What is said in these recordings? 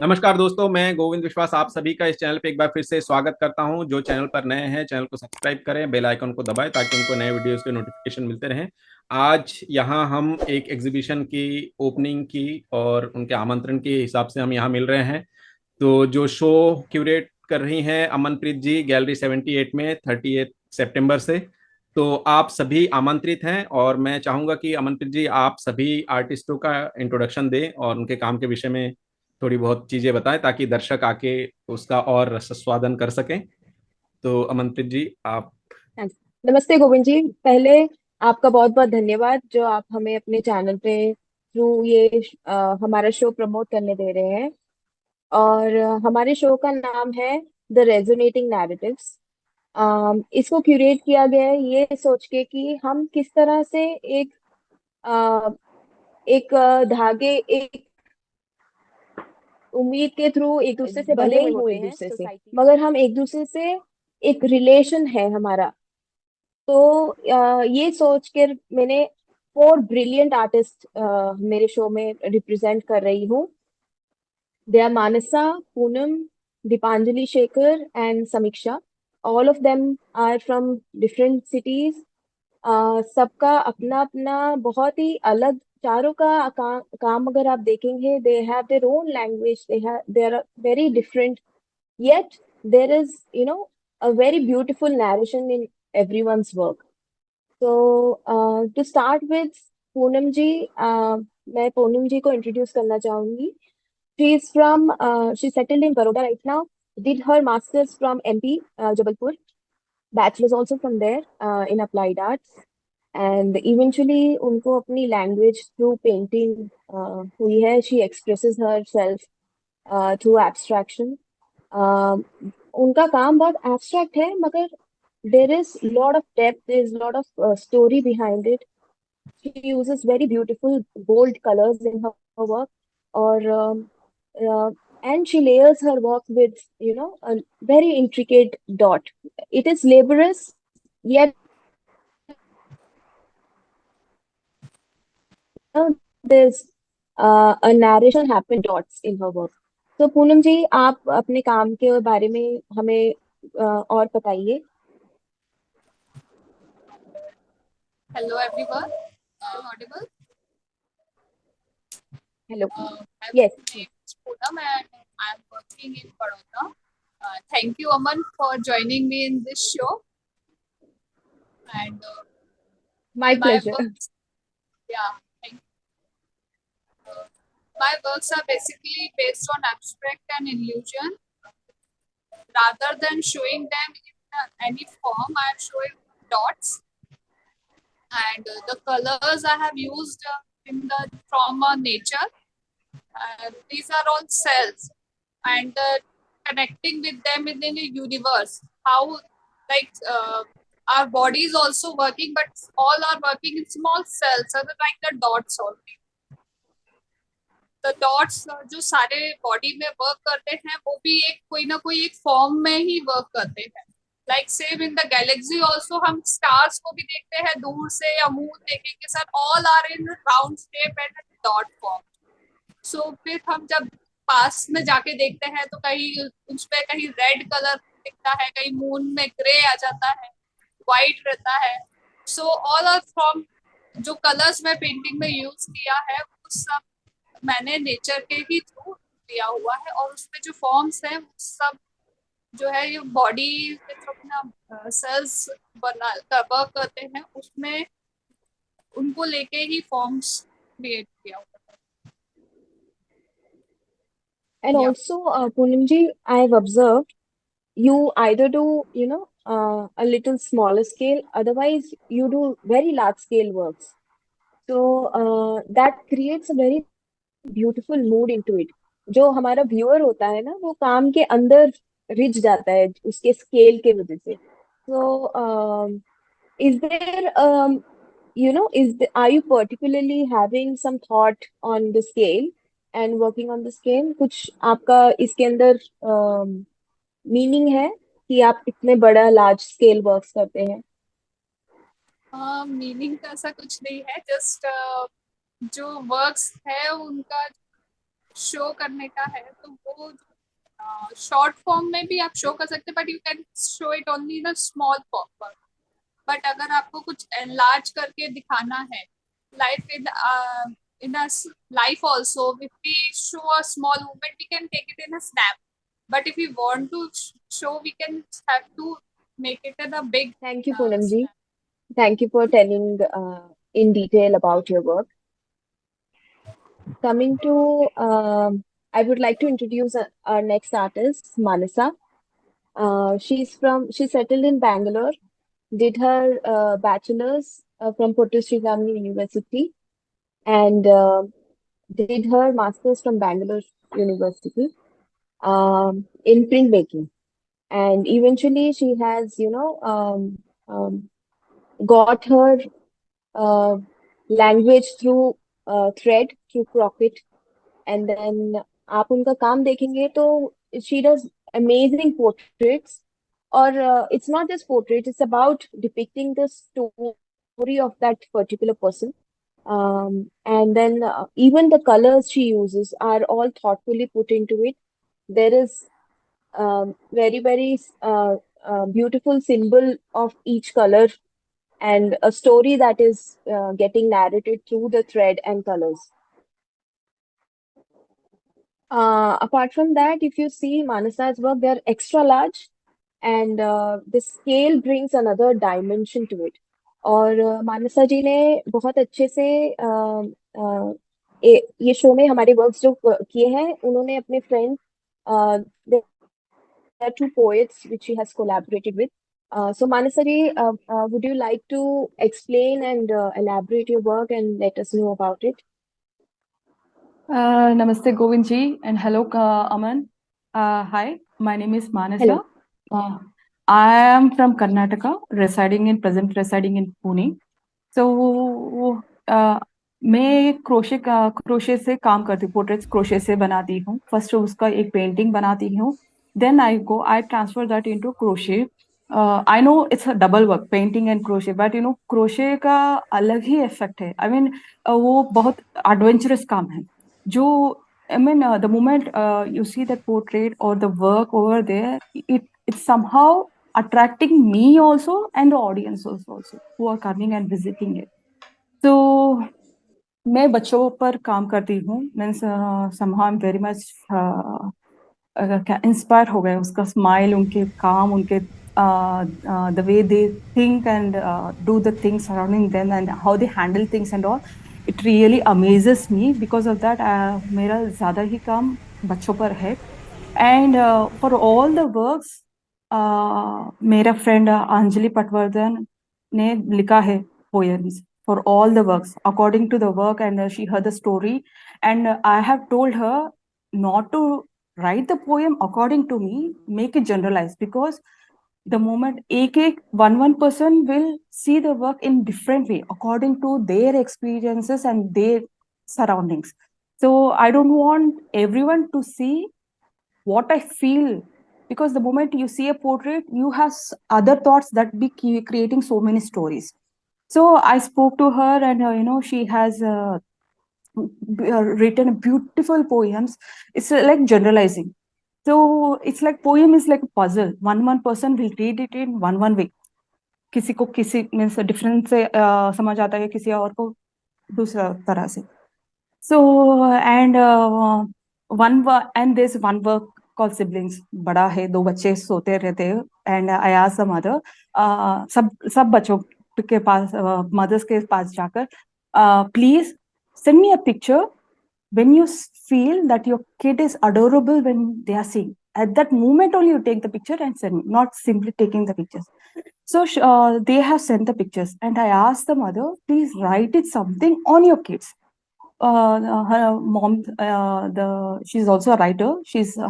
नमस्कार दोस्तों, मैं गोविंद विश्वास आप सभी का इस चैनल पे एक बार फिर से स्वागत करता हूं। जो चैनल पर नए हैं, चैनल को सब्सक्राइब करें, बेल आइकन को दबाएं ताकि उनको नए वीडियोस के नोटिफिकेशन मिलते रहें। आज यहां हम एक एग्जीबिशन की ओपनिंग की और उनके आमंत्रण के हिसाब से हम यहां मिल रहे हैं। तो जो शो क्यूरेट कर रही हैं अमनप्रीत जी, गैलरी 78 में 30 सितंबर से। तो आप सभी आमंत्रित हैं और मैं चाहूंगा कि अमनप्रीत जी आप सभी आर्टिस्टों का इंट्रोडक्शन दें और उनके काम के विषय में थोड़ी बहुत चीजें बताएं ताकि दर्शक आके उसका और रसास्वादन कर सकें। तो अमनप्रीत जी आप। हाँ जी। नमस्ते गोविंद जी। पहले आपका बहुत बहुत धन्यवाद जो आप हमें अपने चैनल पे थ्रू ये हमारा शो प्रमोट करने दे रहे हैं। और हमारे शो का नाम है द रेजोनेटिंग नैरेटिव्स। इसको क्यूरेट किया गया है ये सोच के कि हम किस तरह से अ, धागे, एक उम्मीद के थ्रू एक दूसरे से बंधे भले हुए ही हो होते एक हैं दूसरे से। सोसाइटी, मगर हम एक दूसरे से एक रिलेशन है हमारा। तो ये सोच कर मैंने 4 ब्रिलियंट आर्टिस्ट मेरे शो में रिप्रेजेंट कर रही हूँ। They are Mansa, Poonam, Deepanjali Shekhar and Samiksha. All of them are from different cities. सबका अपना अपना बहुत ही अलग, चारों का काम अगर आप देखेंगे, they have their own language, they are very different, yet there is, a very beautiful narration in everyone's work. So, to start with, Poonam ji, मैं पूनम जी को इंट्रोड्यूस करना चाहूंगी। She's settled in Baroda right now. Did her masters from MP, Jabalpur. Bachelor's also from there, in applied arts. And eventually, उनको अपनी language through painting हुई है. She expresses herself through abstraction. Uh, उनका काम बहुत abstract है, मगर there is lot of depth, there is lot of story behind it. She uses very beautiful bold colors in her work, or uh, and she layers her work with, a very intricate dot. It is laborious, yet there's a narration happen dots in her work. तो पूनम जी, आप अपने काम के बारे में हमें और बताइए। Hello everyone. Audible. Hello. My yes. name is Poonam and I am working in Baroda. Thank you, Aman, for joining me in this show. And my my pleasure. works, yeah, thank my works are basically based on abstract and illusion. Rather than showing them in any form, I am showing dots and the colors I have used in the from nature. These are all cells and connecting with them within a universe. How, like, our body is also working, but all are working in small cells, other like the dots only. The dots जो सारे body में work करते हैं वो भी एक कोई ना कोई एक फॉर्म में ही वर्क करते हैं। Like same in the galaxy also हम स्टार्स को भी देखते हैं दूर से या मून देखेंगे sir, all are in round shape and dot form. So फिर हम जब पास में जाके देखते हैं तो कहीं उस पे कहीं रेड कलर दिखता है, कहीं मून में ग्रे आ जाता है, व्हाइट रहता है। सो ऑल आर फ्रॉम जो कलर्स मैं पेंटिंग में यूज किया है वो सब मैंने नेचर के ही थ्रू लिया हुआ है, और उसमें जो फॉर्म्स हैं वो सब जो है ये बॉडी में जो अपना सेल्स बना वर्क करते हैं उसमें उनको लेके ही फॉर्म्स क्रिएट किया हुआ And है। या also, Poonam ji, I have observed you either do, a little smaller scale, otherwise you do very large scale works. So that creates a very beautiful mood into it. जो हमारा viewer होता है ना, वो काम के अंदर रिझ जाता है उसके स्केल के वजह से। So is there, are you particularly having some thought on the scale and working on the scale? कुछ आपका इसके अंदर मीनिंग है कि आप इतने बड़ा लार्ज स्केल वर्क्स करते हैं? मीनिंग का ऐसा कुछ नहीं है, जस्ट जो वर्क्स है उनका शो करने का है तो वो शॉर्ट फॉर्म में भी आप शो कर सकते हैं, but you can show it only in a small form. But अगर आपको कुछ एनलार्ज करके दिखाना है life in a life also, if we show a small movement we can take it in a snap, but if we want to show we can have to make it in a big Thank you, Poonam ji. snap. Thank you for telling in detail about your work. Coming to, I would like to introduce our next artist, Manasa. She's settled in Bangalore, did her bachelor's from Pottu University, and did her master's from Bangalore University in printmaking. And eventually she has, got her uh, language through thread, through croquet. And then आप उनका काम देखेंगे तो she does amazing portraits. Or it's not just portrait, it's about depicting the story of that particular person. And then even the colors she uses are all thoughtfully put into it. There is very beautiful symbol of each color and a story that is getting narrated through the thread and colors. Apart from that, if you see Manasa's work, they're extra large, and the scale brings another dimension to it. और मानसा जी ने बहुत अच्छे से ये show में हमारे works जो किए हैं, उन्होंने अपने friend there are two poets which she has collaborated with. So Manasa ji, would you like to explain and elaborate your work and let us know about it? Namaste Govind ji and hello Aman. Hi, my name is Manasa. Hello. I am from Karnataka, residing in Pune. So मैं crochet से काम करती हूँ, portraits crochet से बनाती हूँ. First उसका एक पेंटिंग बनाती हूँ, then I transfer that into crochet. I know it's a double work, painting and crochet, but crochet का अलग ही इफेक्ट है. आई मीन वो बहुत एडवेंचरस काम है. जो the moment you see that portrait or the work over there, it's somehow attracting me also and the audience also who are coming and visiting it. So मैं बच्चों पर काम करती हूँ. Means somehow I'm very much inspire हो गए उसका smile, उनके काम, उनके the way they think and do the things surrounding them and how they handle things and all. It really amazes me. Because of that मेरा ज़्यादा ही काम बच्चों पर है. And for all the works मेरा फ्रेंड अंजलि पटवर्धन ने लिखा है poems for all the works according to the work, and she heard the story, and I have told her not to write the poem according to me, make it generalized, because the moment one person will see the work in different way according to their experiences and their surroundings. So I don't want everyone to see what I feel, because the moment you see a portrait, you have other thoughts that be creating so many stories. So I spoke to her, and she has written beautiful poems. It's like generalizing. So it's like poem is like a puzzle. One person will read it in one way. किसी को किसी means different से समझ आता है, किसी और को दूसरा तरह से. So and there's one work called siblings. बड़ा है, 2 बच्चे सोते रहते हैं, and I asked the mother, सब बच्चों के पास मदर्स के पास जाकर, please send me a picture when you feel that your kid is adorable when they are seeing. At that moment only you take the picture and send me, not simply taking the pictures. So they have sent the pictures, and I asked the mother, please write it something on your kids. Her mom, she's also a writer.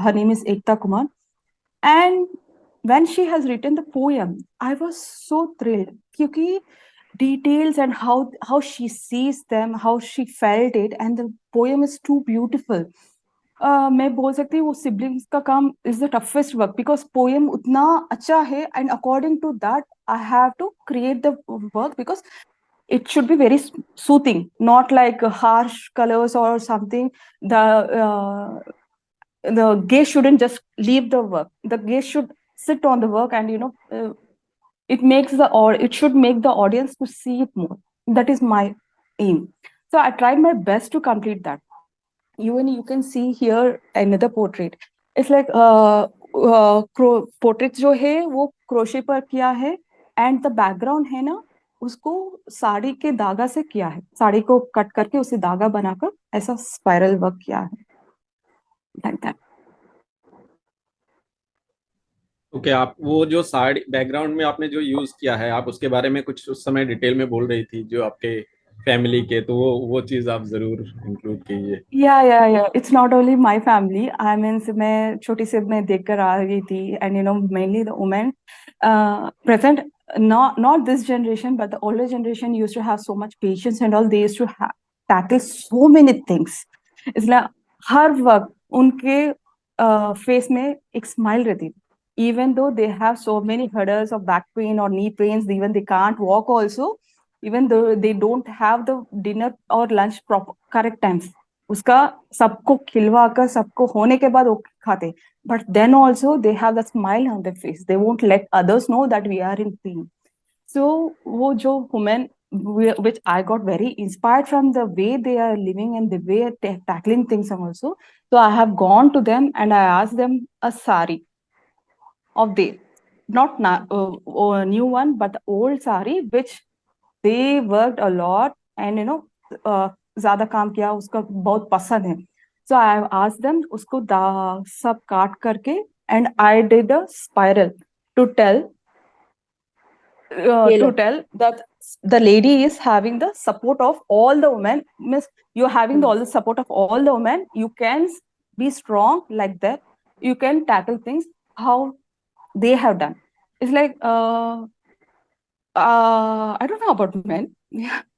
Her name is Ekta Kumar. And when she has written the poem, I was so thrilled, because details and how she sees them, how she felt it, and the poem is too beautiful. मैं बोल सकती हूँ वो siblings का काम is the toughest work, because poem उतना अच्छा है, and according to that I have to create the work, because it should be very soothing, not like harsh colors or something. The gaze shouldn't just leave the work. The gaze should sit on the work, and it should make the audience to see it more. That is my aim. So I tried my best to complete that. Even you can see here another portrait. It's like portrait जो है वो crochet पर किया है, and the background है ना, उसको साड़ी के धागा से किया है, साड़ी को कट करके उसे धागा बनाकर ऐसा स्पाइरल वर्क किया है, लाइक दैट. ओके, आप वो जो साड़ी बैकग्राउंड में आपने जो यूज किया है, आप उसके बारे में कुछ उस समय डिटेल में बोल रही थी, जो आपके फैमिली के, तो वो चीज आप जरूर इंक्लूड कीजिए. या it's not only my family. I mean मैं छोटी से मैं देख कर आ रही थी, and mainly the women present, not this generation but the older generation used to have so much patience and all. They used to tackle so many things. इसलिए हर वक्त उनके फेस में एक स्माइल रहती थी, even though they have so many hurdles of back pain or knee pains, even they can't walk also, even though they don't have the dinner or lunch proper correct times. उसका सबको खिलवा कर सबको होने के बाद वो खाते, but then also they have the smile on their face. They won't let others know that we are in pain. So वो जो women which I got very inspired from the way they are living and the way tackling things also. So I have gone to them and I asked them a sari of the not new one but the old sari which they worked a lot and ज्यादा काम किया, उसका बहुत पसंद है. So I asked them उसको सब काट करके, and I did a spiral to tell that the lady is having the support of all the women. Means you're having all the support of all the women. You can be strong like that. You can tackle things how they have done. It's like I don't know about men,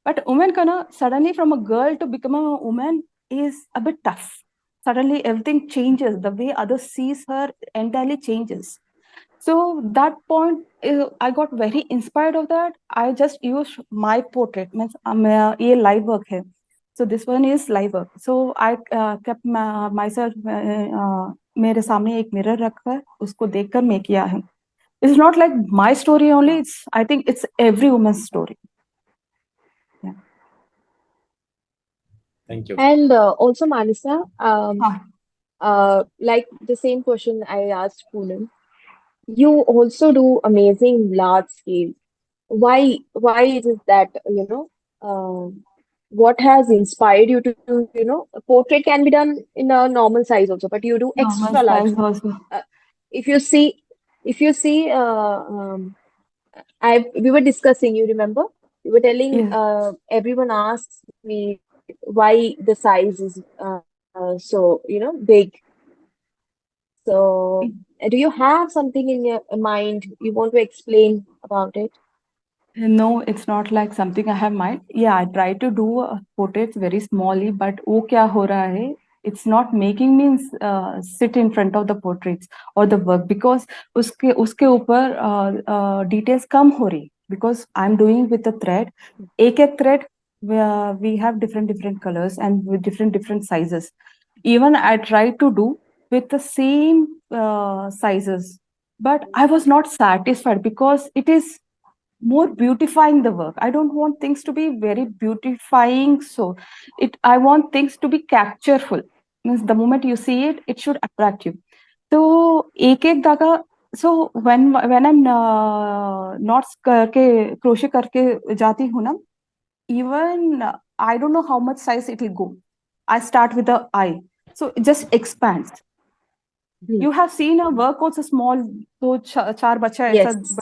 but women kana suddenly from a girl to become a woman is a bit tough. Suddenly everything changes. The way others sees her entirely changes. So that point, I got very inspired of that. I just used my portrait. Means ये live work है. So this one is live work. So I kept myself मेरे सामने एक mirror रखकर उसको देखकर मैं किया है. It's not like my story only. I think it's every woman's story. Yeah. Thank you. And also, Manasa, like the same question I asked Poonam, you also do amazing large scale. Why it is that, what has inspired you to do, a portrait can be done in a normal size also, but you do Normal extra large. size also. If you see, we were discussing, you remember? You were telling, Yes. everyone asks me why the size is so, big. So, do you have something in your mind you want to explain about it? No, it's not like something I have mind. Yeah, I try to do portraits very smallly, but वो क्या हो रहा है? It's not making me sit in front of the portraits or the work because उसके ऊपर details कम हो रही, because I'm doing with the thread. एक thread we have different colors and with different sizes. Even I try to do with the same sizes, but I was not satisfied because it is more beautifying the work. I don't want things to be very beautifying. So I want things to be captureful. Means the moment you see it, it should attract you. So एक धागा. So when I'm knots करके crochet करके जाती हूँ ना, even I don't know how much size it will go. I start with the eye, so it just expands. You have seen a work also small, so चार बच्चा ऐसा. Yes.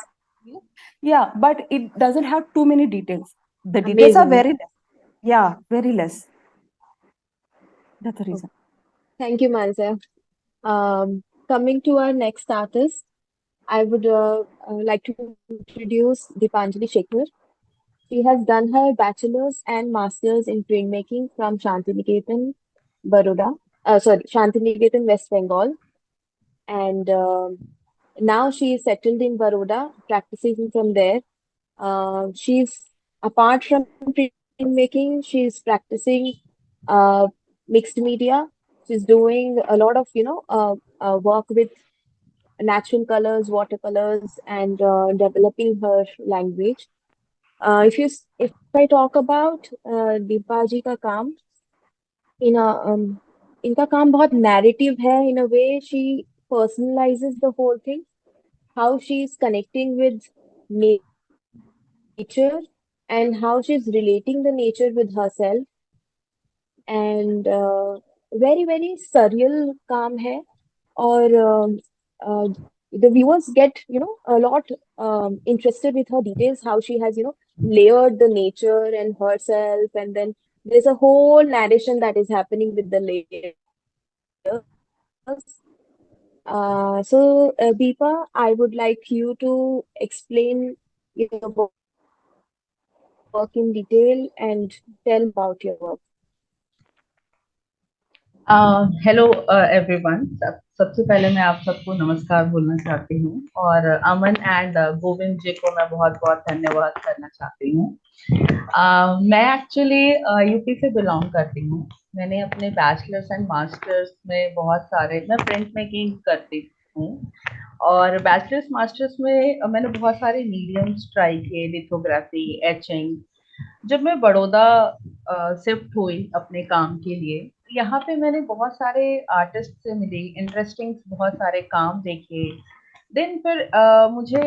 Yeah, but it doesn't have too many details. The details are Amazing. very less. Yeah, very less. That's the reason. Thank you, Mansa. Coming to our next artist, I would like to introduce Deepanjali Shekhar. She has done her bachelor's and master's in printmaking from Shantiniketan, Shantiniketan, West Bengal. And now she is settled in Baroda, practicing from there. She's apart from printmaking, she's practicing uh, mixed media. She's doing a lot of, work with natural colors, watercolors, and developing her language. If I talk about Deepa जी का काम, in a इनका काम बहुत narrative है. In a way, she personalizes the whole thing. How she's connecting with nature and how she's relating the nature with herself, and very very surreal काम है. और the viewers get, a lot interested with her details, how she has, layered the nature and herself, and then there's a whole narration that is happening with the layers. Deepa, I would like you to explain your work in detail and tell about your work. Hello everyone. सबसे पहले मैं आप सबको नमस्कार बोलना चाहती हूँ और अमन एंड गोविंद जी को मैं बहुत बहुत धन्यवाद करना चाहती हूँ. मैं एक्चुअली यूपी से बिलोंग करती हूँ. मैंने अपने बैचलर्स एंड मास्टर्स में बहुत सारे, मैं प्रिंट मेकिंग करती हूँ और बैचलर्स मास्टर्स में मैंने बहुत सारे मीडियम्स ट्राई किए, लिथोग्राफी, एचिंग. जब मैं बड़ौदा शिफ्ट हुई अपने काम के लिए, यहाँ पे मैंने बहुत सारे आर्टिस्ट से मिली, इंटरेस्टिंग बहुत सारे काम देखे. देन फिर मुझे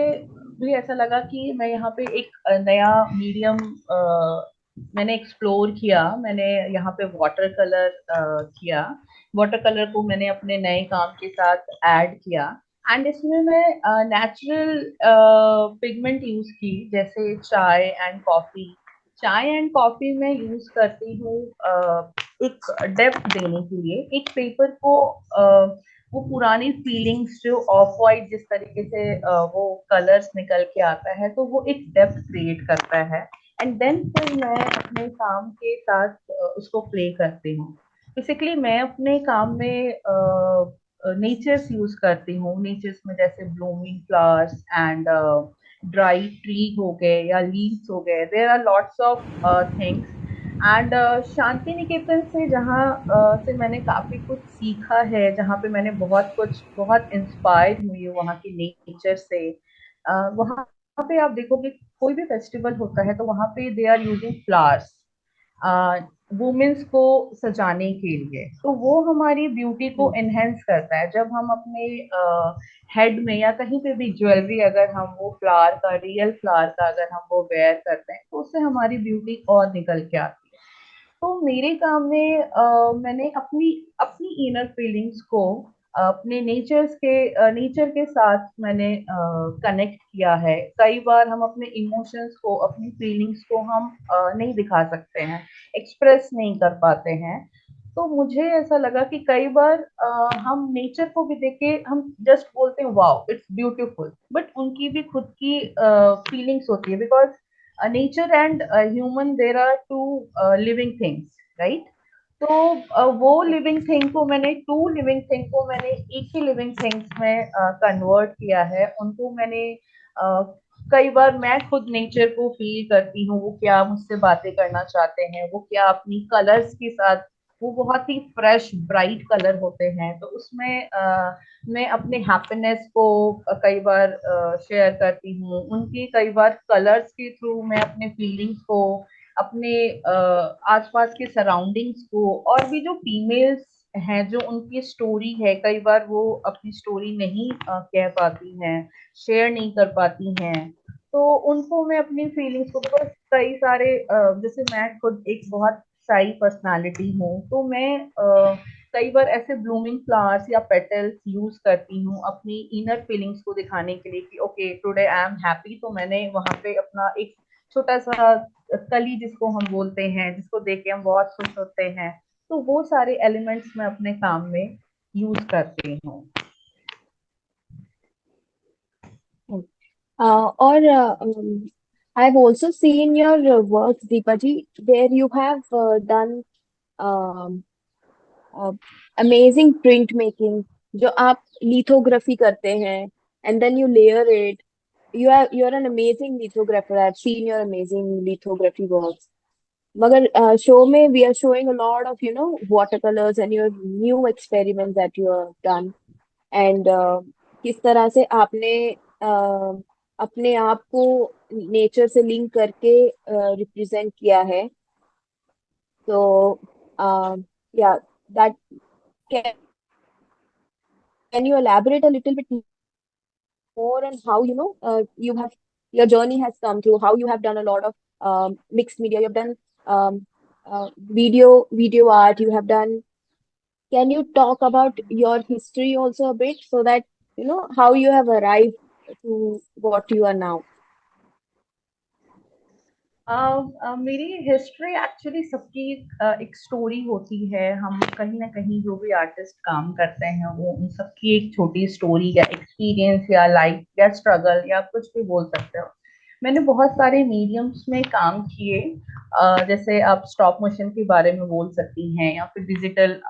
भी ऐसा लगा कि मैं यहाँ पे एक नया मीडियम मैंने एक्सप्लोर किया. मैंने यहाँ पे वाटर कलर किया. वाटर कलर को मैंने अपने नए काम के साथ ऐड किया एंड इसमें मैं नेचुरल पिगमेंट यूज की, जैसे चाय एंड कॉफी. चाय एंड कॉफी में यूज करती हूँ एक डेप्थ देने के लिए. एक पेपर को वो पुरानी फीलिंग्स जो ऑफ वाइट जिस तरीके से वो कलर्स निकल के आता है, तो वो एक डेप्थ क्रिएट करता है एंड देन फिर मैं अपने काम के साथ उसको प्ले करती हूँ. बेसिकली मैं अपने काम में नेचर्स यूज करती हूँ. नेचर्स में जैसे blooming flowers and dry tree हो गए या लीव्स हो गए. There are lots of things and Shantiniketan से जहाँ से मैंने काफी कुछ सीखा है, जहाँ पे मैंने बहुत इंस्पायर्ड हुई हूँ वहाँ की नेचर से. वहाँ पे आप देखोगे कोई भी फेस्टिवल होता है तो वहाँ पे they are using flowers women's को सजाने के लिए. तो वो हमारी ब्यूटी को एनहेंस करता है. जब हम अपने हेड में या कहीं पे भी ज्वेलरी, अगर हम वो फ्लावर का, रियल फ्लावर का अगर हम वो वेयर करते हैं तो उससे हमारी ब्यूटी और निकल के आती है. तो मेरे काम में मैंने अपनी अपनी इनर फीलिंग्स को अपने नेचर के साथ मैंने कनेक्ट किया है. कई बार हम अपने इमोशंस को, अपनी फीलिंग्स को हम नहीं दिखा सकते हैं, एक्सप्रेस नहीं कर पाते हैं. तो मुझे ऐसा लगा कि कई बार हम नेचर को भी देख के हम जस्ट बोलते हैं वाओ इट्स ब्यूटीफुल, बट उनकी भी खुद की फीलिंग्स होती है. Because nature and human, there are two living things, right? तो वो लिविंग थिंग को मैंने, टू लिविंग थिंग को मैंने एक ही लिविंग थिंग्स में कन्वर्ट किया है. उनको मैंने कई बार मैं खुद नेचर को फील करती हूँ, वो क्या मुझसे बातें करना चाहते हैं, वो क्या अपनी कलर्स के साथ, वो बहुत ही फ्रेश ब्राइट कलर होते हैं. तो उसमें मैं अपने हैप्पीनेस को कई बार शेयर करती हूँ. उनकी कई बार कलर्स के थ्रू मैं अपने फीलिंग्स को, अपने आसपास के सराउंडिंग्स को, और भी जो फीमेल्स हैं जो उनकी स्टोरी है, कई बार वो अपनी स्टोरी नहीं कह पाती हैं, शेयर नहीं कर पाती हैं, तो उनको मैं अपनी फीलिंग्स को, बिकॉज कई सारे जैसे मैं खुद एक बहुत शाई पर्सनालिटी हूँ, तो मैं कई बार ऐसे ब्लूमिंग फ्लावर्स या पेटल्स यूज करती हूँ अपनी इनर फीलिंग्स को दिखाने के लिए कि okay today I am happy. तो मैंने वहां पे अपना एक छोटा सा कली जिसको हम बोलते हैं, जिसको देख के हम बहुत खुश होते हैं, तो वो सारे एलिमेंट्स मैं अपने काम में यूज करती हूँ. I've also seen your work, Deepa ji, where you have done um, amazing printmaking, जो आप lithography करते हैं, and then you layer it. you're an amazing lithographer. I've seen your amazing lithography works. मगर show में we are showing a lot of watercolors and your new experiments that you have done. And किस तरह से आपने अपने आप को nature से लिंक करके रिप्रेजेंट किया है. तो yeah, that can you elaborate a little bit more on how you have your journey has come through, how you have done a lot of mixed media, you have done um, video art, you have done. Can you talk about your history also a bit, so that how you have arrived to what you are now? मेरी history actually सबकी एक story होती है. हम कहीं ना कहीं जो भी आर्टिस्ट काम करते हैं वो उन सबकी एक छोटी स्टोरी या एक्सपीरियंस या लाइफ या स्ट्रगल या कुछ भी बोल सकते हो. मैंने बहुत सारे मीडियम्स में काम किए. जैसे आप स्टॉप मोशन के बारे में बोल सकती हैं या फिर डिजिटल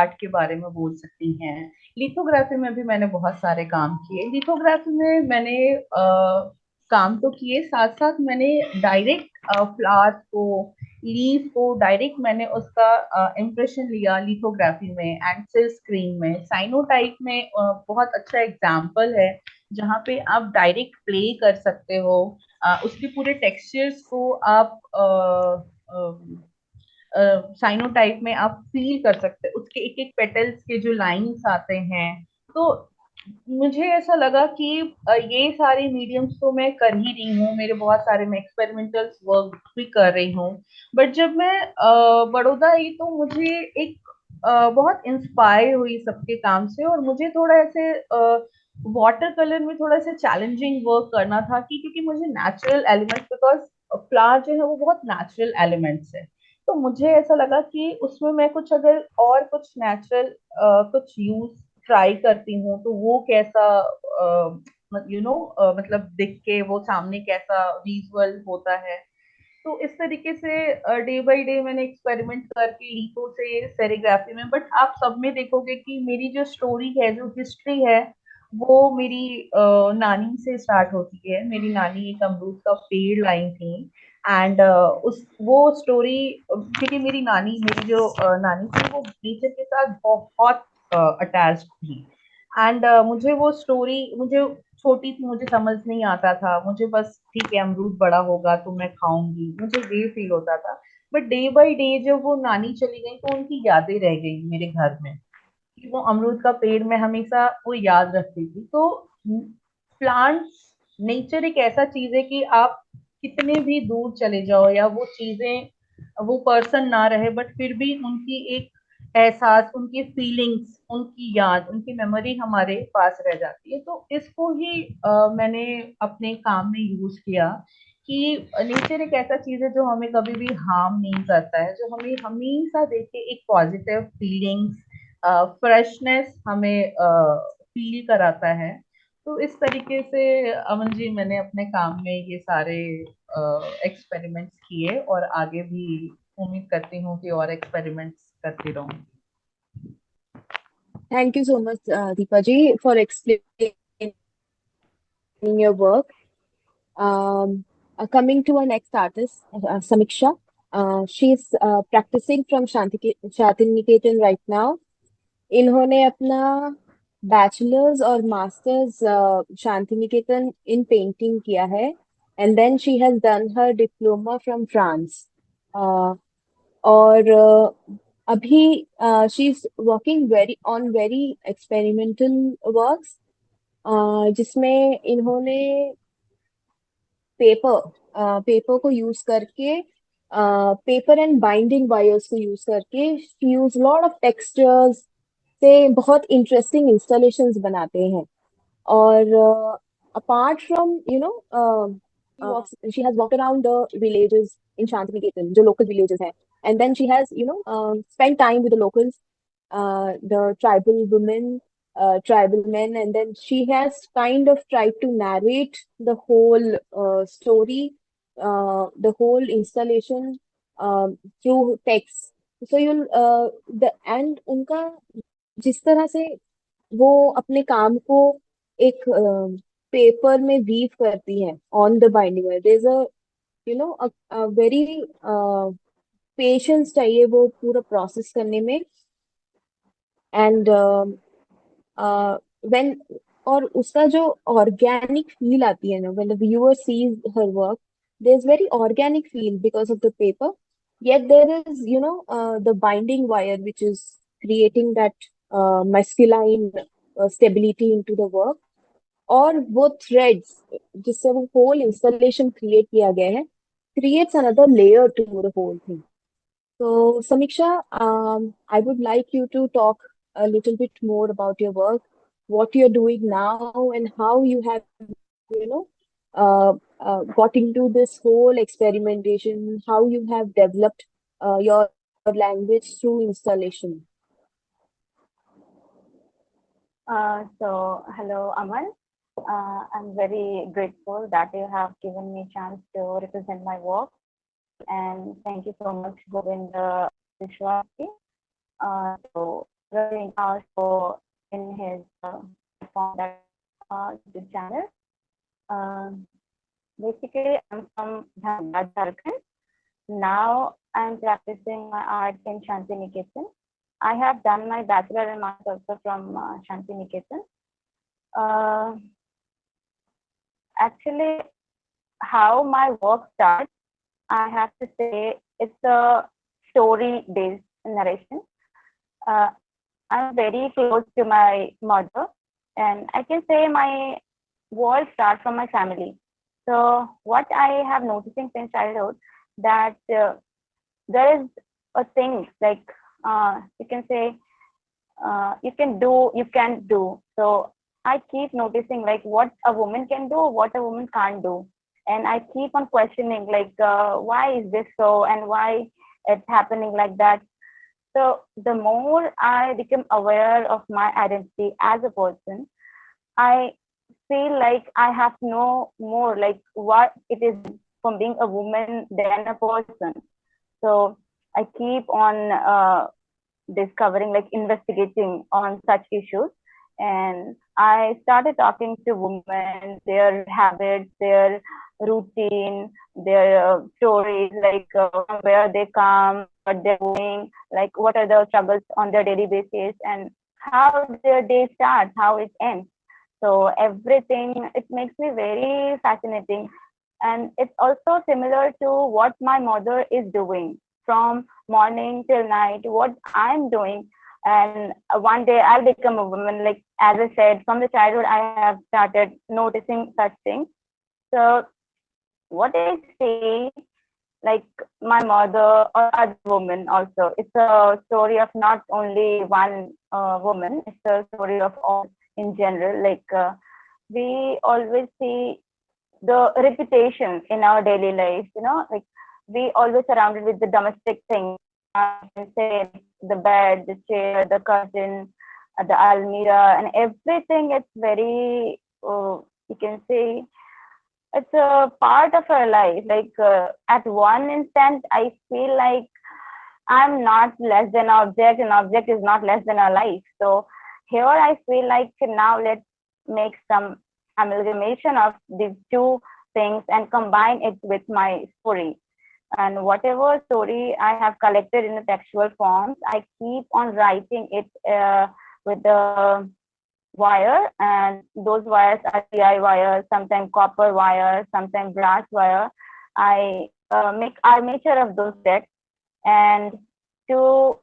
आर्ट के बारे में बोल सकती हैं. लिथोग्राफी में भी मैंने बहुत सारे काम किए. लिथोग्राफी में मैंने काम तो किए, साथ साथ मैंने डायरेक्ट फ्लावर को, लीफ को डायरेक्ट मैंने उसका इम्प्रेशन लिया लिथोग्राफी में एंड सिल्क स्क्रीन में. साइनोटाइप में बहुत अच्छा एग्जाम्पल है जहाँ पे आप डायरेक्ट प्ले कर सकते हो. उसके पूरे टेक्सचर्स को आप साइनोटाइप में आप फील कर सकते हो. उसके एक एक पेटल्स के जो लाइंस आते हैं. तो मुझे ऐसा लगा कि ये सारे मीडियम्स तो मैं कर ही रही हूँ. मेरे बहुत सारे मैं एक्सपेरिमेंटल वर्क भी कर रही हूँ. बट जब मैं बड़ौदा आई तो मुझे एक बहुत इंस्पायर हुई सबके काम से. और मुझे थोड़ा ऐसे वाटर कलर में थोड़ा सा चैलेंजिंग वर्क करना था क्योंकि मुझे नेचुरल एलिमेंट्स, बिकॉज फ्लावर जो है वो बहुत नेचुरल एलिमेंट्स है. तो मुझे ऐसा लगा कि उसमें मैं कुछ अगर और कुछ नेचुरल कुछ यूज ट्राई करती हूँ तो वो कैसा मतलब दिख के वो सामने कैसा विजुअल होता है. तो इस तरीके से डे बाय डे मैंने एक्सपेरिमेंट करके लिथो से सेरीग्राफी में. बट आप सब में देखोगे कि मेरी जो स्टोरी है, जो हिस्ट्री है, वो मेरी नानी से स्टार्ट होती है. मेरी नानी एक अमरूद का पेड़ लाई थी एंड उस वो स्टोरी, क्योंकि मेरी जो नानी थी वो नेचर के साथ बहुत अटैच थी. एंड मुझे वो स्टोरी, मुझे छोटी थी, मुझे समझ नहीं आता था. मुझे बस ठीक है अमरूद बड़ा होगा तो मैं खाऊंगी, मुझे ये फील होता था. बट डे बाय डे जब वो नानी चली गई तो उनकी यादें रह गई मेरे घर में कि वो अमरूद का पेड़ मैं हमेशा वो याद रखती थी. तो प्लांट्स, नेचर एक ऐसा चीज है कि आप कितने भी दूर चले जाओ या वो चीजें, वो पर्सन ना रहे, बट फिर भी उनकी एक एहसास, उनकी फीलिंग्स, उनकी याद, उनकी मेमोरी हमारे पास रह जाती है. तो इसको ही मैंने अपने काम में यूज किया कि नेचर एक ऐसा चीज है जो हमें कभी भी हार्म नहीं करता है, जो हमें हमेशा देख के एक पॉजिटिव फीलिंग्स, फ्रेशनेस हमें फील कराता है. तो इस तरीके से अमन जी मैंने अपने काम में ये सारे एक्सपेरिमेंट्स किए और आगे भी उम्मीद करती हूँ कि और एक्सपेरिमेंट्स करती रहूँ. Thank you so much, Deepa ji, for explaining your work. Coming to our next artist, Samiksha. She's practicing from Shantiniketan right now. इन्होंने अपना बैचलर्स और मास्टर्स शांतिनिकेतन इन पेंटिंग किया है. And then she has done her diploma from France. और अभी she is working very experimental works, जिसमें इन्होंने paper को यूज करके, पेपर एंड बाइंडिंग वायर्स को यूज करके यूज लॉट ऑफ टेक्सचर्स से बहुत इंटरेस्टिंग इंस्टॉलेशंस बनाते हैं. और apart from she has walk around the villages in Shantiniketan, जो लोकल विलेजेस हैं. And then she has spend time with the locals, the tribal women, tribal men, and then she has kind of tried to narrate the whole story, the whole installation through text. So you'll and उनका जिस तरह से वो अपने काम को एक paper में वीव करती हैं on the binding wire, there is a very patience चाहिए वो पूरा प्रोसेस करने में। एंड व्हेन और उसका जो ऑर्गेनिक फील आती है ना, when the viewer sees her work, there is very organic feel because of the paper, yet there is the binding wire which is creating that masculine stability into the work, और वो threads जिससे वो whole installation create किया गया है creates another layer to the whole thing. So, Samiksha, I would like you to talk a little bit more about your work, what you're doing now, and how you have, you know, got into this whole experimentation, how you have developed your language through installation. Hello, Aman. I'm very grateful that you have given me a chance to represent my work. And thank you so much, Govind Vishwas, to running our show in his platform, that the channel. Basically, I'm from Hyderabad, Jharkhand. Now I'm practicing my art in Shanti Niketan. I have done my bachelor and master also from Shanti Niketan. Actually, how my work starts, I have to say it's a story-based narration. I'm very close to my mother, and I can say my world starts from my family. So what I have noticing since childhood, that there is a thing like you can say you can do, you can't do. So I keep noticing like what a woman can do, what a woman can't do, and I keep on questioning like why is this so and why it's happening like that. So the more I become aware of my identity as a person, I feel like I have to know more like what it is from being a woman than a person. So I keep on discovering, like investigating on such issues. And I started talking to women, their habits, their routine, their stories, like from where they come, what they're doing, like what are the struggles on their daily basis, and how their day starts, how it ends. So everything, it makes me very fascinating. And it's also similar to what my mother is doing from morning till night, what I'm doing. And one day I'll become a woman. Like, as I said, from the childhood, I have started noticing such things. So what I say, like my mother or other woman also, it's a story of not only one woman, it's a story of all in general. Like we always see the repetitions in our daily life, like we always surrounded with the domestic things. I can say the bed, the chair, the curtain, the almirah, and everything. It's very, you can say, it's a part of our life. Like at one instant, I feel like I'm not less than object, and object is not less than our life. So here I feel like now let's make some amalgamation of these two things and combine it with my story. And whatever story I have collected in the textual forms, I keep on writing it with the wire, and those wires are CI wires, sometimes copper wire, sometimes brass wire. I make armature of those decks, and to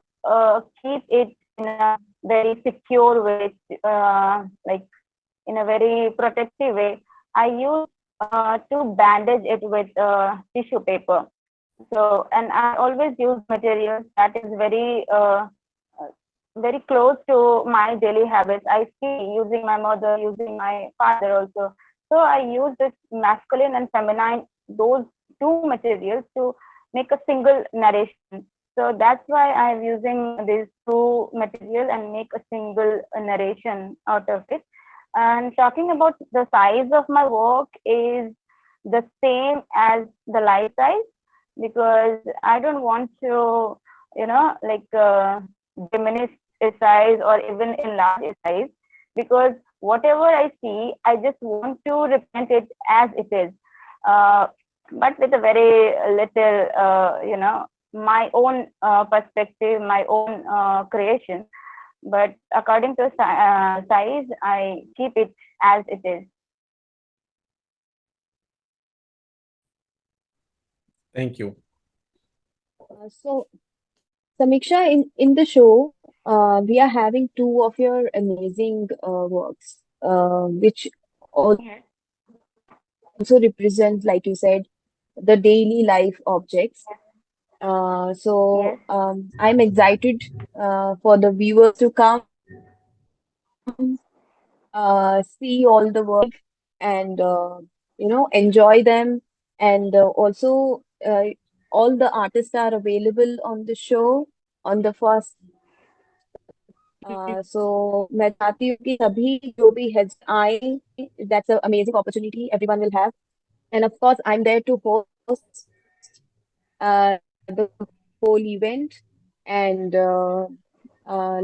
keep it in a very secure way, like in a very protective way, I use to bandage it with tissue paper. So, and I always use materials that is very close to my daily habits. I see using my mother, using my father also. So I use this masculine and feminine, those two materials to make a single narration. So that's why I'm using these two material and make a single narration out of it. And talking about the size of my work is the same as the life size, because I don't want to, like diminish its size or even enlarge its size, because whatever I see, I just want to represent it as it is, but with a very little, my own perspective, my own creation. But according to size, I keep it as it is. Thank you. So, Samiksha, in the show, we are having two of your amazing works, which also represent, like you said, the daily life objects. So, Yes. I'm excited for the viewers to come see all the work and enjoy them. And also, all the artists are available on the show on the first. So मैं चाहती हूँ कि सभी जो भी heads आए, that's an amazing opportunity everyone will have. And of course, I'm there to host the whole event. And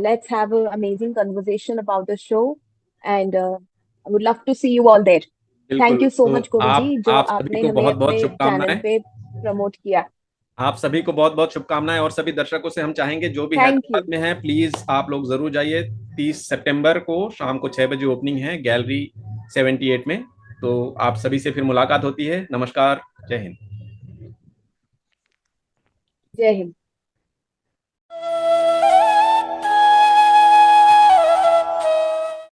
let's have an amazing conversation about the show. And I would love to see you all there. बिल्कुल। Thank you so तो much Govind जी जो आप सभी आपने को हमें बहुत अपने बहुत चैनल शुभकामनाएं। पे प्रमोट किया। आप सभी को बहुत बहुत शुभकामनाएं, और सभी दर्शकों से हम चाहेंगे जो भी थैंक यू। हैदराबाद में हैं, प्लीज आप लोग जरूर जाइए। 30 सितंबर को शाम को 6 बजे ओपनिंग है गैलरी 78 में। तो आप सभी से फिर मुलाकात होती है। नमस्कार, जय हिंद। जय हिंद।